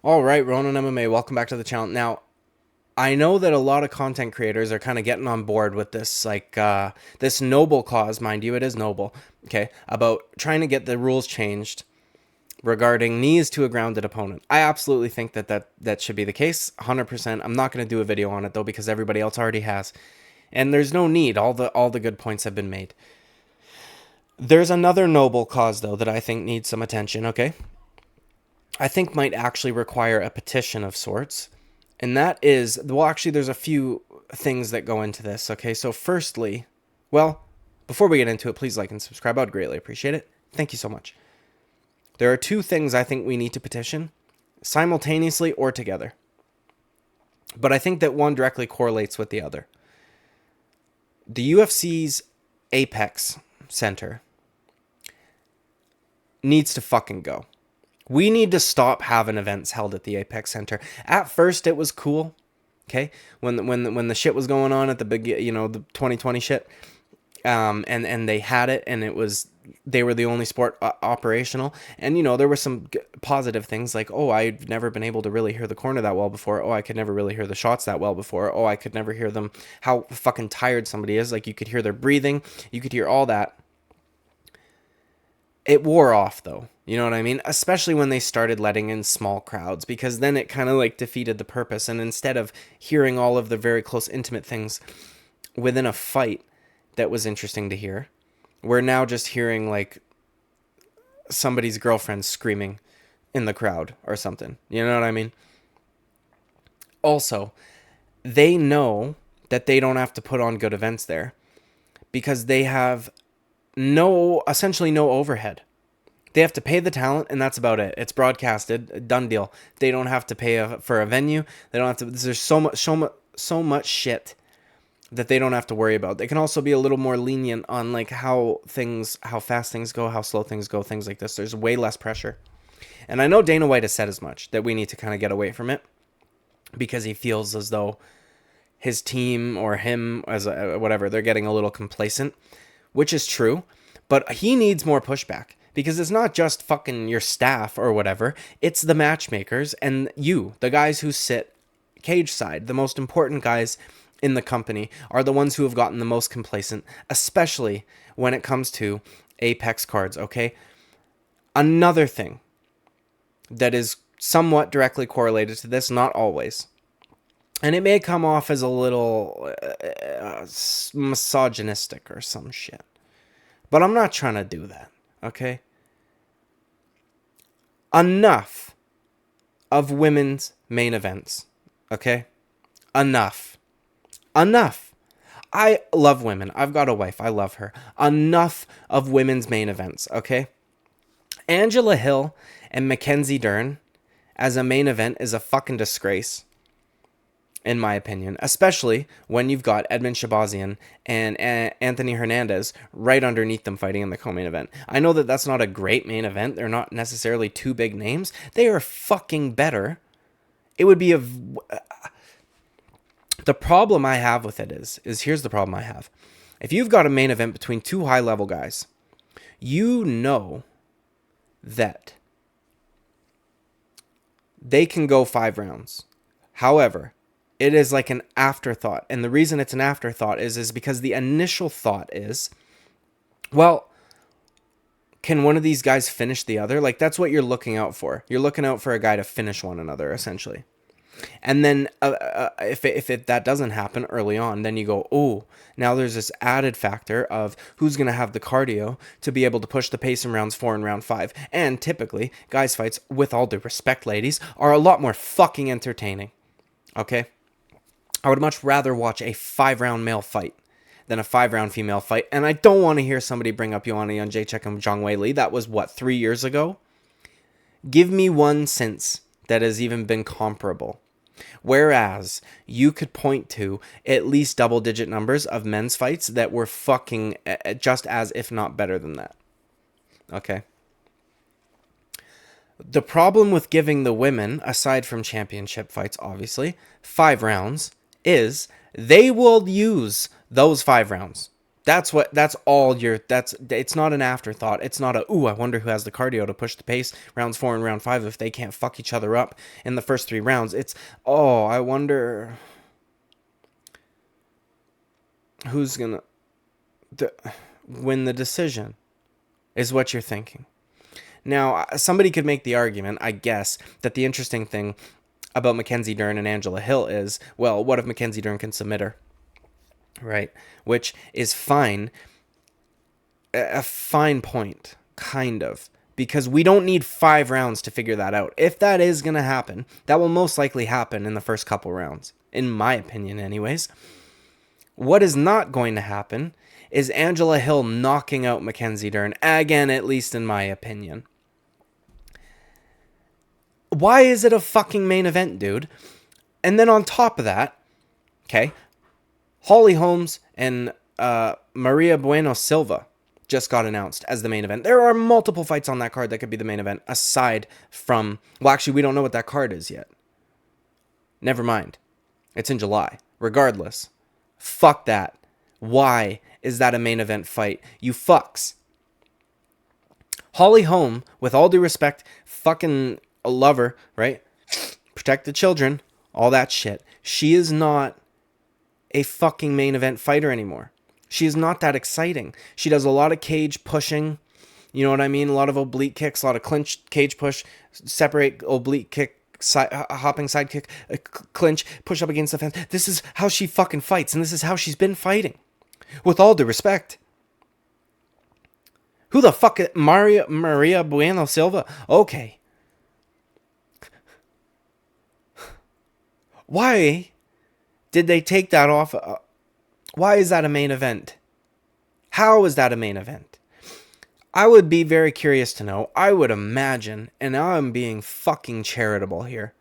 All right, Ronan MMA, welcome back to the channel. Now, I know that a lot of content creators are kind of getting on board with this, this noble cause, mind you, it is noble, okay, about trying to get the rules changed regarding knees to a grounded opponent. I absolutely think that should be the case, 100%. I'm not going to do a video on it, though, because everybody else already has. And there's no need. All the good points have been made. There's another noble cause, though, that I think needs some attention, okay? I think might actually require a petition of sorts. And that is, well, actually, there's a few things that go into this. Okay, so firstly, well, before we get into it, please like and subscribe. I would greatly appreciate it. Thank you so much. There are two things I think we need to petition simultaneously or together. But I think that one directly correlates with the other. The UFC's Apex Center needs to fucking go. We need to stop having events held at the Apex Center. At first, it was cool, okay, when the shit was going on at the big, the 2020 shit, and they had it, and they were the only sport operational, and there were some positive things like, oh, I've never been able to really hear the corner that well before. Oh, I could never really hear the shots that well before. Oh, I could never hear them. How fucking tired somebody is. Like, you could hear their breathing. You could hear all that. It wore off, though. You know what I mean? Especially when they started letting in small crowds, because then it kind of like defeated the purpose. And instead of hearing all of the very close, intimate things within a fight that was interesting to hear, we're now just hearing like somebody's girlfriend screaming in the crowd or something. You know what I mean? Also, they know that they don't have to put on good events there because they have essentially no overhead. They have to pay the talent, and that's about it. It's broadcasted, done deal. They don't have to pay for a venue. They don't have to. There's so much shit that they don't have to worry about. They can also be a little more lenient on like how fast things go, how slow things go, things like this. There's way less pressure, and I know Dana White has said as much that we need to kind of get away from it because he feels as though his team or him as whatever, they're getting a little complacent, which is true, but he needs more pushback. Because it's not just fucking your staff or whatever. It's the matchmakers and you, the guys who sit cage side. The most important guys in the company are the ones who have gotten the most complacent, especially when it comes to Apex cards, okay? Another thing that is somewhat directly correlated to this, not always, and it may come off as a little misogynistic or some shit, but I'm not trying to do that. Okay? Enough of women's main events. Okay? Enough. Enough. I love women. I've got a wife. I love her. Enough of women's main events. Okay? Angela Hill and Mackenzie Dern as a main event is a fucking disgrace, in my opinion, especially when you've got Edmund Shabazian and Anthony Hernandez right underneath them fighting in the co-main event. I know that that's not a great main event. They're not necessarily two big names. They are fucking better. It would be the problem I have with it is here's the problem I have. If you've got a main event between two high-level guys, you know that they can go 5 rounds. However, it is like an afterthought. And the reason it's an afterthought is because the initial thought is, well, can one of these guys finish the other? Like, that's what you're looking out for. You're looking out for a guy to finish one another, essentially. And then if that doesn't happen early on, then you go, oh, now there's this added factor of who's going to have the cardio to be able to push the pace in rounds 4 and round 5. And typically, guys' fights, with all due respect, ladies, are a lot more fucking entertaining. Okay? I would much rather watch a 5-round male fight than a 5-round female fight. And I don't want to hear somebody bring up Joanna Jędrzejczyk and Zhang Weili. That was, 3 years ago? Give me one since that has even been comparable. Whereas you could point to at least double-digit numbers of men's fights that were fucking just as, if not better than that. Okay? The problem with giving the women, aside from championship fights, obviously, 5 rounds, is they will use those 5 rounds. It's not an afterthought. It's not ooh, I wonder who has the cardio to push the pace rounds 4 and round 5 if they can't fuck each other up in the first 3 rounds. It's, oh, I wonder who's going to win the decision, is what you're thinking. Now, somebody could make the argument, I guess, that the interesting thing about Mackenzie Dern and Angela Hill is, well, what if Mackenzie Dern can submit her? Right? Which is fine. A fine point, kind of. Because we don't need 5 rounds to figure that out. If that is going to happen, that will most likely happen in the first couple rounds. In my opinion, anyways. What is not going to happen is Angela Hill knocking out Mackenzie Dern. Again, at least in my opinion. Why is it a fucking main event, dude? And then on top of that, okay, Holly Holmes and Maria Bueno Silva just got announced as the main event. There are multiple fights on that card that could be the main event, aside from, well, actually, we don't know what that card is yet. Never mind. It's in July. Regardless. Fuck that. Why is that a main event fight? You fucks. Holly Holm, with all due respect, fucking a lover, right? Protect the children, all that shit. She is not a fucking main event fighter anymore. She is not that exciting. She does a lot of cage pushing. You know what I mean? A lot of oblique kicks, a lot of clinch, cage push, separate, oblique kick, hopping side kick, clinch, push up against the fence. This is how she fucking fights, and this is how she's been fighting. With all due respect. Who the fuck is Maria Bueno Silva? Okay. Why did they take that off? Why is that a main event? How is that a main event? I would be very curious to know. I would imagine, and I'm being fucking charitable here,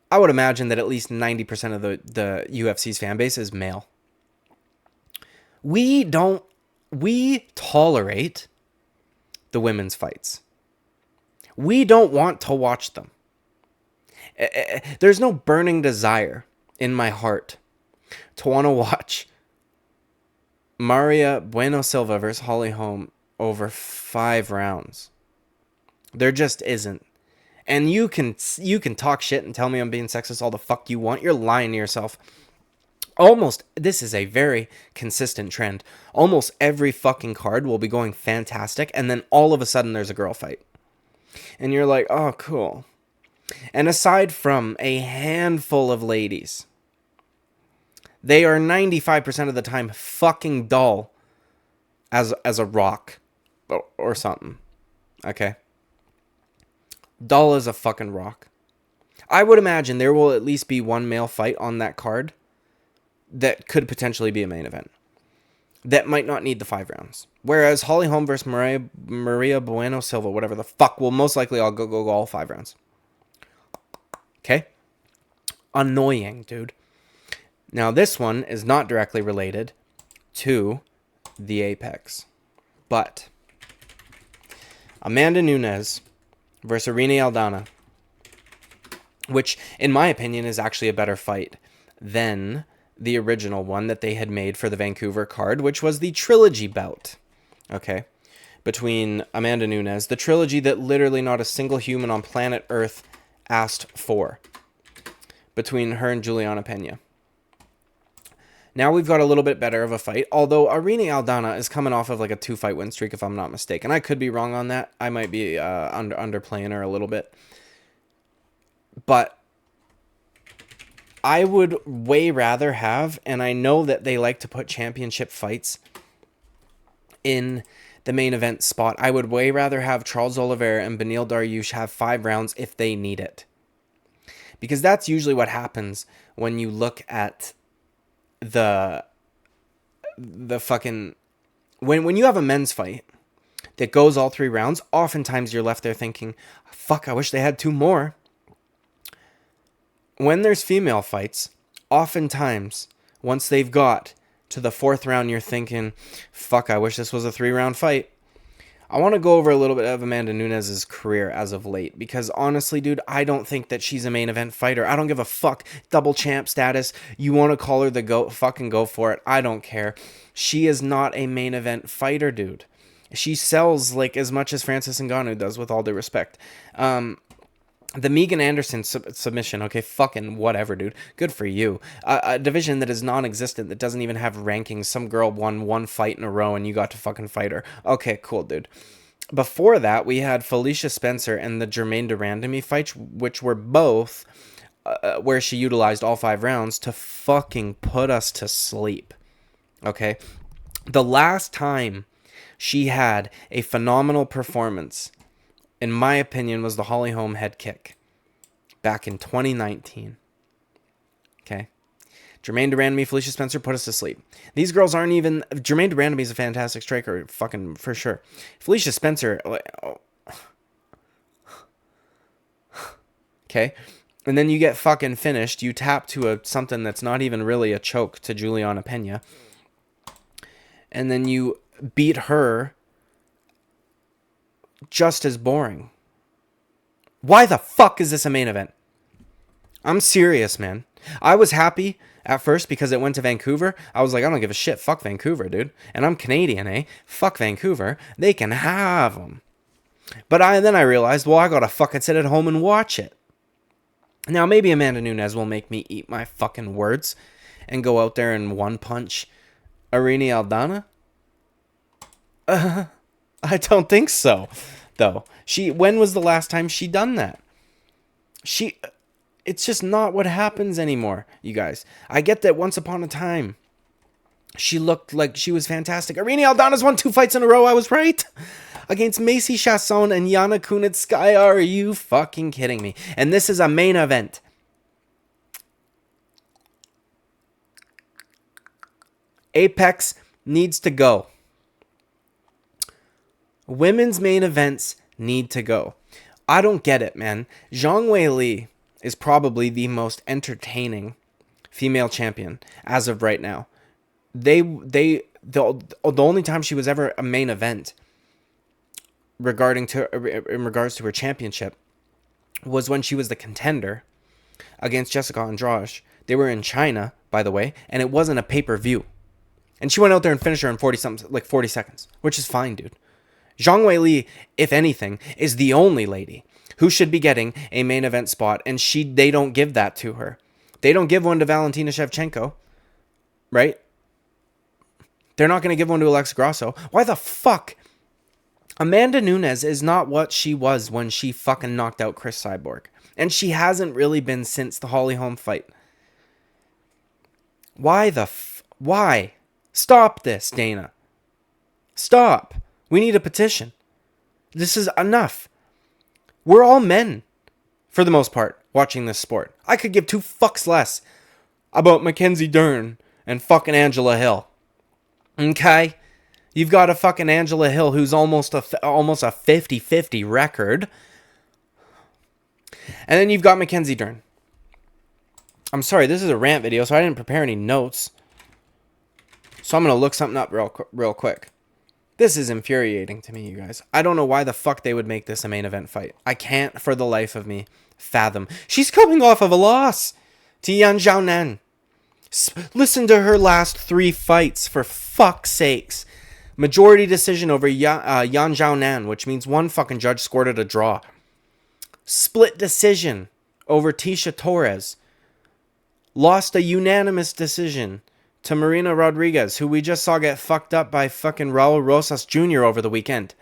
I would imagine that at least 90% of the UFC's fan base is male. We tolerate the women's fights. We don't want to watch them. There's no burning desire in my heart to want to watch Maria Bueno Silva versus Holly Holm over 5 rounds. There just isn't. And you can talk shit and tell me I'm being sexist all the fuck you want. You're lying to yourself. This is a very consistent trend. Almost every fucking card will be going fantastic, and then all of a sudden there's a girl fight. And you're like, oh, cool. And aside from a handful of ladies, they are 95% of the time fucking dull as a rock or something. Okay? Dull as a fucking rock. I would imagine there will at least be one male fight on that card that could potentially be a main event. That might not need the 5 rounds. Whereas Holly Holm versus Maria Bueno Silva, whatever the fuck, will most likely all go all 5 rounds. Okay? Annoying, dude. Now, this one is not directly related to the Apex. But Amanda Nunes versus Irene Aldana, which, in my opinion, is actually a better fight than the original one that they had made for the Vancouver card, which was the trilogy bout. Okay? Between Amanda Nunes, the trilogy that literally not a single human on planet Earth asked for, between her and Juliana Pena. Now we've got a little bit better of a fight, although Irene Aldana is coming off of like a 2-fight win streak, if I'm not mistaken. I could be wrong on that. I might be underplaying her a little bit. But I would way rather have, and I know that they like to put championship fights in the main event spot, I would way rather have Charles Oliveira and Beneil Dariush have 5 rounds if they need it. Because that's usually what happens when you look at the fucking... When you have a men's fight that goes all 3 rounds, oftentimes you're left there thinking, fuck, I wish they had 2 more. When there's female fights, oftentimes, once they've got to the 4th round, you're thinking, fuck, I wish this was a 3-round fight. I want to go over a little bit of Amanda Nunes' career as of late, because honestly, dude, I don't think that she's a main event fighter. I don't give a fuck. Double champ status. You want to call her the GOAT? Fucking go for it. I don't care. She is not a main event fighter, dude. She sells like as much as Francis Ngannou does, with all due respect. The Megan Anderson submission, okay, fucking whatever, dude. Good for you. A division that is non-existent, that doesn't even have rankings. Some girl won one fight in a row and you got to fucking fight her. Okay, cool, dude. Before that, we had Felicia Spencer and the Germaine de Randamie fights, which were both where she utilized all 5 rounds to fucking put us to sleep. Okay? The last time she had a phenomenal performance, in my opinion, was the Holly Holm head kick back in 2019. Okay? Germaine de Randamie, Felicia Spencer put us to sleep. These girls aren't even... Germaine de Randamie is a fantastic striker, fucking for sure. Felicia Spencer... Okay? And then you get fucking finished. You tap to something that's not even really a choke to Juliana Pena. And then you beat her just as boring. Why the fuck is this a main event? I'm serious, man. I was happy at first because it went to Vancouver. I was like, I don't give a shit. Fuck Vancouver, dude. And I'm Canadian, eh? Fuck Vancouver. They can have them. But then I realized, well, I gotta fucking sit at home and watch it. Now, maybe Amanda Nunes will make me eat my fucking words and go out there and one punch Irene Aldana. I don't think so, though. When was the last time she done that? It's just not what happens anymore, you guys. I get that once upon a time, she looked like she was fantastic. Irene Aldana's won 2 fights in a row, I was right. Against Macy Chasson and Yana Kunitskaya. Are you fucking kidding me? And this is a main event. Apex needs to go. Women's main events need to go. I don't get it, man. Zhang Weili is probably the most entertaining female champion as of right now. The only time she was ever a main event in regards to her championship was when she was the contender against Jessica Andrade. They were in China, by the way, and it wasn't a pay-per-view. And she went out there and finished her in 40 seconds, which is fine, dude. Zhang Weili, if anything, is the only lady who should be getting a main event spot, and they don't give that to her. They don't give one to Valentina Shevchenko, right? They're not going to give one to Alexa Grasso. Why the fuck? Amanda Nunes is not what she was when she fucking knocked out Chris Cyborg. And she hasn't really been since the Holly Holm fight. Why? Stop this, Dana. Stop. We need a petition. This is enough. We're all men, for the most part, watching this sport. I could give 2 fucks less about Mackenzie Dern and fucking Angela Hill. Okay? You've got a fucking Angela Hill who's almost a 50-50 record. And then you've got Mackenzie Dern. I'm sorry, this is a rant video, so I didn't prepare any notes. So I'm going to look something up real quick. This is infuriating to me, you guys. I don't know why the fuck they would make this a main event fight. I can't, for the life of me, fathom. She's coming off of a loss to Yan Xiaonan. Listen to her last 3 fights, for fuck's sakes. Majority decision over Yan Xiaonan, which means one fucking judge scored it a draw. Split decision over Tisha Torres. Lost a unanimous decision to Marina Rodriguez, who we just saw get fucked up by fucking Raul Rosas Jr. over the weekend.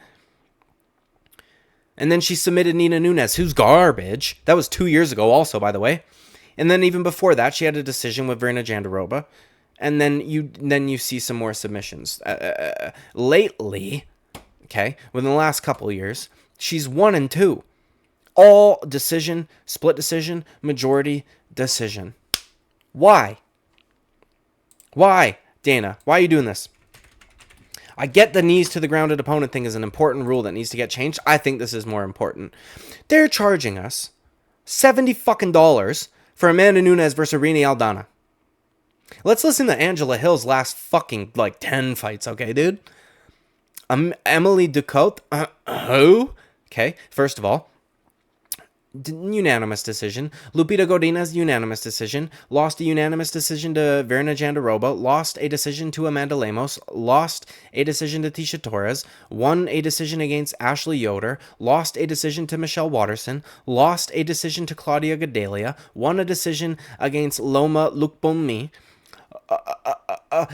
And then she submitted Nina Nunes, who's garbage. That was 2 years ago also, by the way. And then even before that, she had a decision with Verena Jandiroba. And then you see some more submissions. Lately, okay, within the last couple of years, she's 1 and 2. All decision, split decision, majority decision. Why? Why, Dana? Why are you doing this? I get the knees to the grounded opponent thing is an important rule that needs to get changed. I think this is more important. They're charging us $70 fucking for Amanda Nunes versus Irene Aldana. Let's listen to Angela Hill's last fucking 10 fights, okay, dude? Emily Ducote. Who? Okay, first of all, unanimous decision. Lupita Godinez, unanimous decision. Lost a unanimous decision to Verna Jandaroba. Lost a decision to Amanda Lemos. Lost a decision to Tisha Torres. Won a decision against Ashley Yoder. Lost a decision to Michelle Watterson. Lost a decision to Claudia Gadelia. Won a decision against Loma Lukbonmi.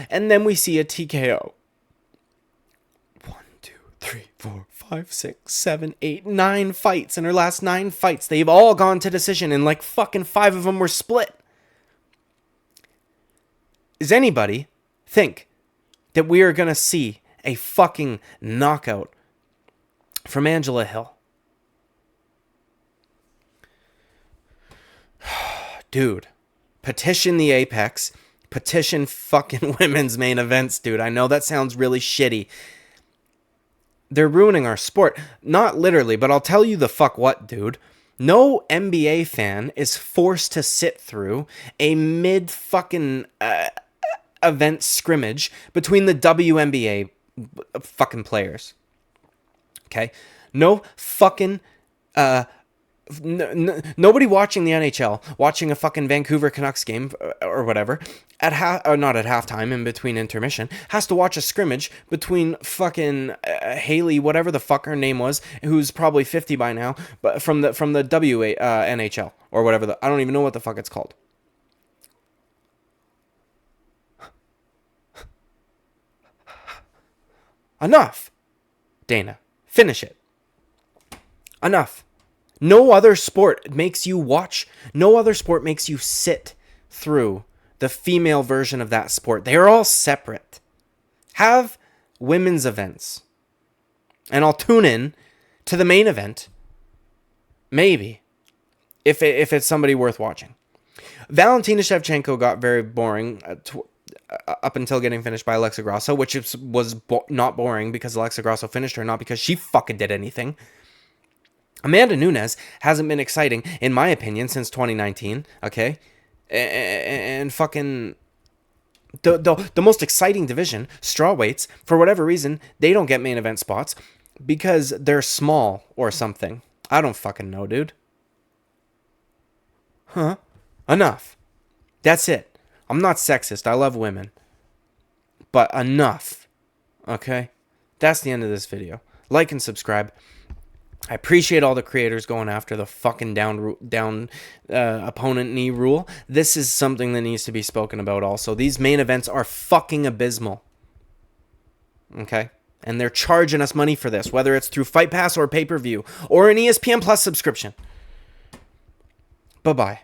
And then we see a TKO. 3, 4, 5, 6, 7, 8, 9 fights. In her last 9 fights, they've all gone to decision, and like fucking 5 of them were split. Does anybody think that we are going to see a fucking knockout from Angela Hill? Dude, petition the Apex. Petition fucking women's main events, dude. I know that sounds really shitty. They're ruining our sport. Not literally, but I'll tell you the fuck what, dude. No NBA fan is forced to sit through a mid-fucking event scrimmage between the WNBA fucking players. Okay? No fucking... nobody watching the NHL, watching a fucking Vancouver Canucks game or whatever, not at halftime, in between intermission, has to watch a scrimmage between fucking Haley, whatever the fuck her name was, who's probably 50 by now, but from the NHL or whatever. I don't even know what the fuck it's called. Enough, Dana. Finish it. Enough. No other sport makes you watch. No other sport makes you sit through the female version of that sport. They are all separate. Have women's events. And I'll tune in to the main event. Maybe. If it's somebody worth watching. Valentina Shevchenko got very boring up until getting finished by Alexa Grasso, which was not boring because Alexa Grasso finished her, not because she fucking did anything. Amanda Nunes hasn't been exciting, in my opinion, since 2019, okay? And fucking... The most exciting division, strawweights, for whatever reason, they don't get main event spots because they're small or something. I don't fucking know, dude. Huh? Enough. That's it. I'm not sexist. I love women. But enough. Okay? That's the end of this video. Like and subscribe. I appreciate all the creators going after the fucking down opponent knee rule. This is something that needs to be spoken about also. These main events are fucking abysmal. Okay? And they're charging us money for this, whether it's through Fight Pass or pay-per-view or an ESPN Plus subscription. Bye-bye.